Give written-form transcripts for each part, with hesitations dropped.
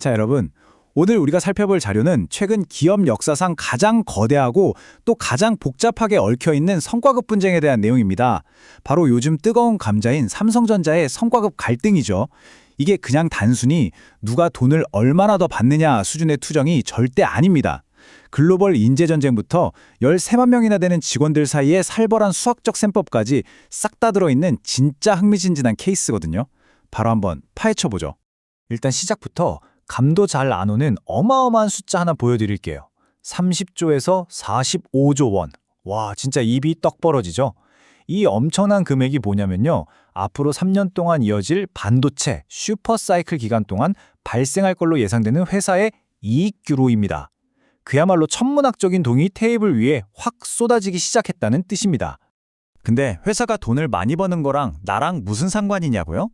자, 여러분. 오늘 우리가 살펴볼 자료는 최근 기업 역사상 가장 거대하고 또 가장 복잡하게 얽혀있는 성과급 분쟁에 대한 내용입니다. 바로 요즘 뜨거운 감자인 삼성전자의 성과급 갈등이죠. 이게 그냥 단순히 누가 돈을 얼마나 더 받느냐 수준의 투정이 절대 아닙니다. 글로벌 인재전쟁부터 13만 명이나 되는 직원들 사이에 살벌한 수학적 셈법까지 싹 다 들어있는 진짜 흥미진진한 케이스거든요. 바로 한번 파헤쳐보죠. 일단 시작부터 감도 잘 안 오는 어마어마한 숫자 하나 보여드릴게요. 30조에서 45조 원. 와, 진짜 입이 떡 벌어지죠? 이 엄청난 금액이 뭐냐면요. 앞으로 3년 동안 이어질 반도체 슈퍼사이클 기간 동안 발생할 걸로 예상되는 회사의 이익 규모입니다. 그야말로 천문학적인 돈이 테이블 위에 확 쏟아지기 시작했다는 뜻입니다. 근데 회사가 돈을 많이 버는 거랑 나랑 무슨 상관이냐고요?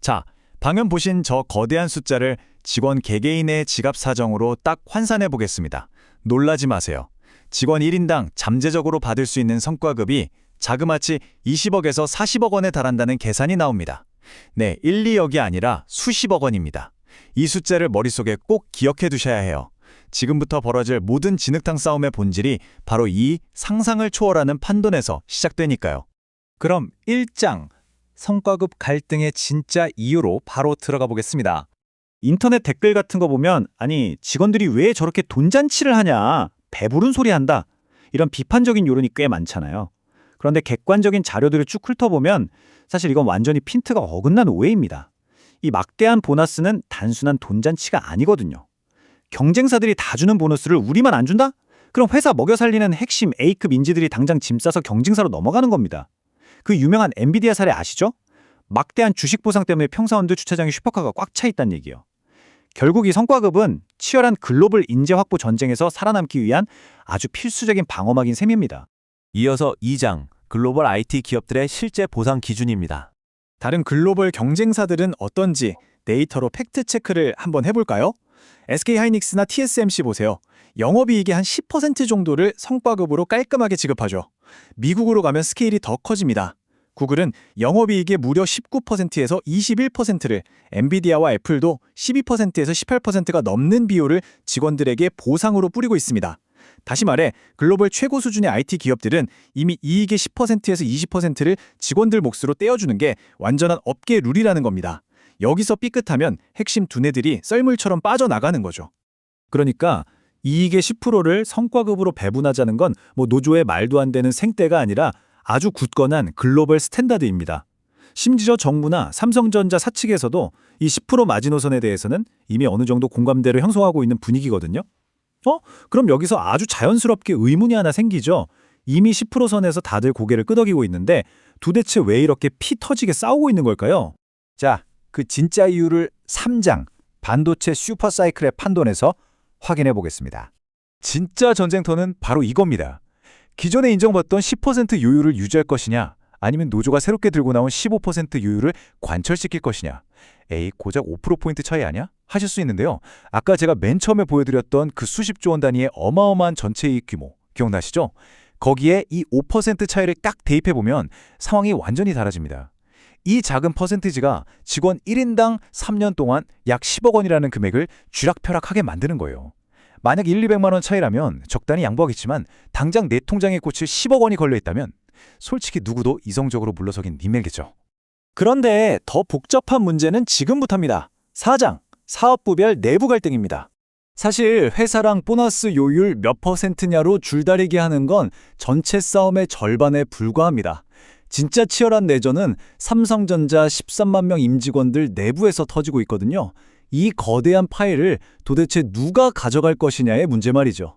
자, 방금 보신 저 거대한 숫자를 직원 개개인의 지갑 사정으로 딱 환산해 보겠습니다. 놀라지 마세요. 직원 1인당 잠재적으로 받을 수 있는 성과급이 자그마치 20억에서 40억 원에 달한다는 계산이 나옵니다. 네, 1, 2억이 아니라 수십억 원입니다. 이 숫자를 머릿속에 꼭 기억해 두셔야 해요. 지금부터 벌어질 모든 진흙탕 싸움의 본질이 바로 이 상상을 초월하는 판돈에서 시작되니까요. 그럼 1장 성과급 갈등의 진짜 이유로 바로 들어가 보겠습니다. 인터넷 댓글 같은 거 보면 아니 직원들이 왜 저렇게 돈잔치를 하냐, 배부른 소리 한다, 이런 비판적인 여론이 꽤 많잖아요. 그런데 객관적인 자료들을 쭉 훑어보면 사실 이건 완전히 핀트가 어긋난 오해입니다. 이 막대한 보너스는 단순한 돈잔치가 아니거든요. 경쟁사들이 다 주는 보너스를 우리만 안 준다? 그럼 회사 먹여 살리는 핵심 A급 인재들이 당장 짐 싸서 경쟁사로 넘어가는 겁니다. 그 유명한 엔비디아 사례 아시죠? 막대한 주식 보상 때문에 평사원들 주차장에 슈퍼카가 꽉 차 있다는 얘기요. 결국 이 성과급은 치열한 글로벌 인재 확보 전쟁에서 살아남기 위한 아주 필수적인 방어막인 셈입니다. 이어서 2장, 글로벌 IT 기업들의 실제 보상 기준입니다. 다른 글로벌 경쟁사들은 어떤지 데이터로 팩트 체크를 한번 해볼까요? SK하이닉스나 TSMC 보세요. 영업이익의 한 10% 정도를 성과급으로 깔끔하게 지급하죠. 미국으로 가면 스케일이 더 커집니다. 구글은 영업이익의 무려 19%에서 21%를, 엔비디아와 애플도 12%에서 18%가 넘는 비율을 직원들에게 보상으로 뿌리고 있습니다. 다시 말해 글로벌 최고 수준의 IT 기업들은 이미 이익의 10%에서 20%를 직원들 몫으로 떼어주는 게 완전한 업계 룰이라는 겁니다. 여기서 삐끗하면 핵심 두뇌들이 썰물처럼 빠져나가는 거죠. 그러니까 이익의 10%를 성과급으로 배분하자는 건 노조의 말도 안 되는 생떼가 아니라 아주 굳건한 글로벌 스탠다드입니다. 심지어 정부나 삼성전자 사측에서도 이 10% 마지노선에 대해서는 이미 어느 정도 공감대를 형성하고 있는 분위기거든요. 그럼 여기서 아주 자연스럽게 의문이 하나 생기죠. 이미 10% 선에서 다들 고개를 끄덕이고 있는데 도대체 왜 이렇게 피 터지게 싸우고 있는 걸까요? 자, 그 진짜 이유를 3장 반도체 슈퍼사이클의 판돈에서 확인해 보겠습니다. 진짜 전쟁터는 바로 이겁니다. 기존에 인정받던 10% 요율을 유지할 것이냐, 아니면 노조가 새롭게 들고 나온 15% 요율을 관철시킬 것이냐. 에이, 고작 5%포인트 차이 아니야? 하실 수 있는데요. 아까 제가 맨 처음에 보여드렸던 그 수십조 원 단위의 어마어마한 전체 이익 규모 기억나시죠? 거기에 이 5% 차이를 딱 대입해보면 상황이 완전히 달라집니다. 이 작은 퍼센티지가 직원 1인당 3년 동안 약 10억 원이라는 금액을 쥐락펴락하게 만드는 거예요. 만약 1, 200만 원 차이라면 적당히 양보하겠지만 당장 내 통장에 꽂힐 10억 원이 걸려있다면 솔직히 누구도 이성적으로 물러서긴 니멜겠죠. 그런데 더 복잡한 문제는 지금부터입니다. 4장, 사업부별 내부 갈등입니다. 사실 회사랑 보너스 요율 몇 퍼센트냐로 줄다리기 하는 건 전체 싸움의 절반에 불과합니다. 진짜 치열한 내전은 삼성전자 13만 명 임직원들 내부에서 터지고 있거든요. 이 거대한 파일을 도대체 누가 가져갈 것이냐의 문제 말이죠.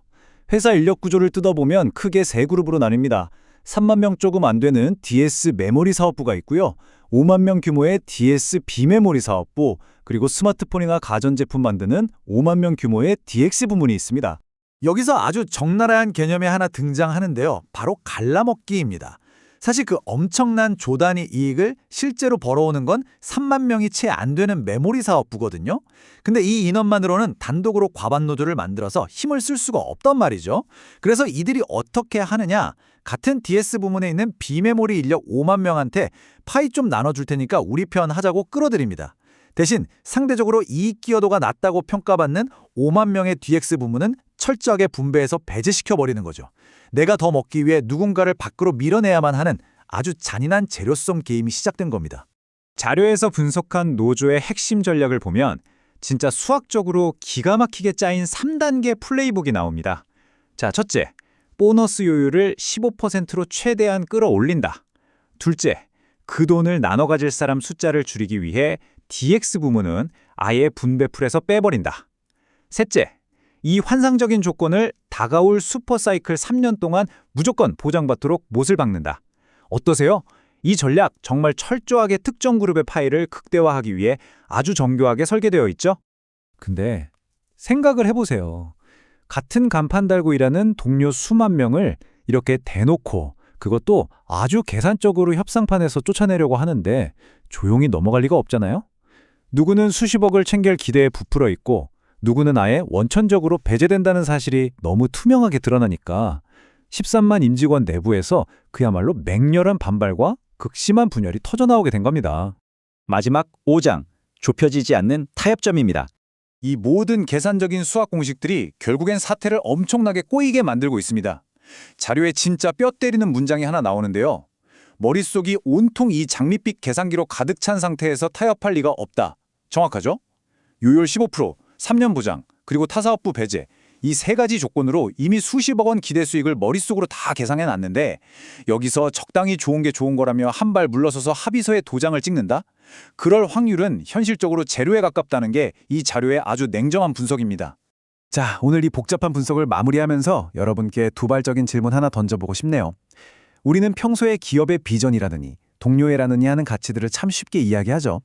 회사 인력 구조를 뜯어보면 크게 세 그룹으로 나뉩니다. 3만 명 조금 안 되는 DS 메모리 사업부가 있고요. 5만 명 규모의 DS 비메모리 사업부, 그리고 스마트폰이나 가전제품 만드는 5만 명 규모의 DX 부문이 있습니다. 여기서 아주 적나라한 개념이 하나 등장하는데요. 바로 갈라먹기입니다. 사실 그 엄청난 조 단위 이익을 실제로 벌어오는 건 3만 명이 채 안 되는 메모리 사업부거든요. 근데 이 인원만으로는 단독으로 과반 노조를 만들어서 힘을 쓸 수가 없단 말이죠. 그래서 이들이 어떻게 하느냐? 같은 DS 부문에 있는 비메모리 인력 5만 명한테 파이 좀 나눠줄 테니까 우리 편 하자고 끌어들입니다. 대신 상대적으로 이익 기여도가 낮다고 평가받는 5만 명의 DX 부문은 철저하게 분배해서 배제시켜 버리는 거죠. 내가 더 먹기 위해 누군가를 밖으로 밀어내야만 하는 아주 잔인한 재료성 게임이 시작된 겁니다. 자료에서 분석한 노조의 핵심 전략을 보면 진짜 수학적으로 기가 막히게 짜인 3단계 플레이북이 나옵니다. 자, 첫째, 보너스 요율을 15%로 최대한 끌어올린다. 둘째, 그 돈을 나눠 가질 사람 숫자를 줄이기 위해 DX 부문은 아예 분배풀에서 빼버린다. 셋째, 이 환상적인 조건을 다가올 슈퍼사이클 3년 동안 무조건 보장받도록 못을 박는다. 어떠세요? 이 전략 정말 철저하게 특정 그룹의 파일을 극대화하기 위해 아주 정교하게 설계되어 있죠? 근데 생각을 해보세요. 같은 간판 달고 일하는 동료 수만 명을 이렇게 대놓고 그것도 아주 계산적으로 협상판에서 쫓아내려고 하는데 조용히 넘어갈 리가 없잖아요? 누구는 수십억을 챙길 기대에 부풀어 있고 누구는 아예 원천적으로 배제된다는 사실이 너무 투명하게 드러나니까 13만 임직원 내부에서 그야말로 맹렬한 반발과 극심한 분열이 터져나오게 된 겁니다. 마지막 5장, 좁혀지지 않는 타협점입니다. 이 모든 계산적인 수학 공식들이 결국엔 사태를 엄청나게 꼬이게 만들고 있습니다. 자료에 진짜 뼈 때리는 문장이 하나 나오는데요. 머릿속이 온통 이 장밋빛 계산기로 가득 찬 상태에서 타협할 리가 없다. 정확하죠? 요율 15%, 3년 보장, 그리고 타사업부 배제. 이 세 가지 조건으로 이미 수십억 원 기대 수익을 머릿속으로 다 계산해 놨는데 여기서 적당히 좋은 게 좋은 거라며 한 발 물러서서 합의서에 도장을 찍는다? 그럴 확률은 현실적으로 제로에 가깝다는 게 이 자료의 아주 냉정한 분석입니다. 자, 오늘 이 복잡한 분석을 마무리하면서 여러분께 두발적인 질문 하나 던져보고 싶네요. 우리는 평소에 기업의 비전이라느니 동료애라느니 하는 가치들을 참 쉽게 이야기하죠.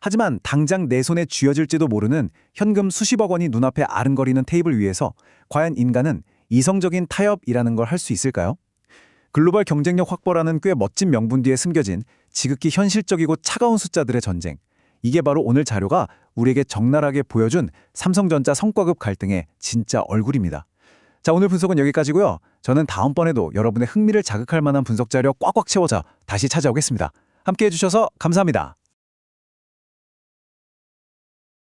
하지만 당장 내 손에 쥐어질지도 모르는 현금 수십억 원이 눈앞에 아른거리는 테이블 위에서 과연 인간은 이성적인 타협이라는 걸 할 수 있을까요? 글로벌 경쟁력 확보라는 꽤 멋진 명분 뒤에 숨겨진 지극히 현실적이고 차가운 숫자들의 전쟁. 이게 바로 오늘 자료가 우리에게 적나라하게 보여준 삼성전자 성과급 갈등의 진짜 얼굴입니다. 자, 오늘 분석은 여기까지고요. 저는 다음번에도 여러분의 흥미를 자극할 만한 분석 자료 꽉꽉 채워서 다시 찾아오겠습니다. 함께 해주셔서 감사합니다.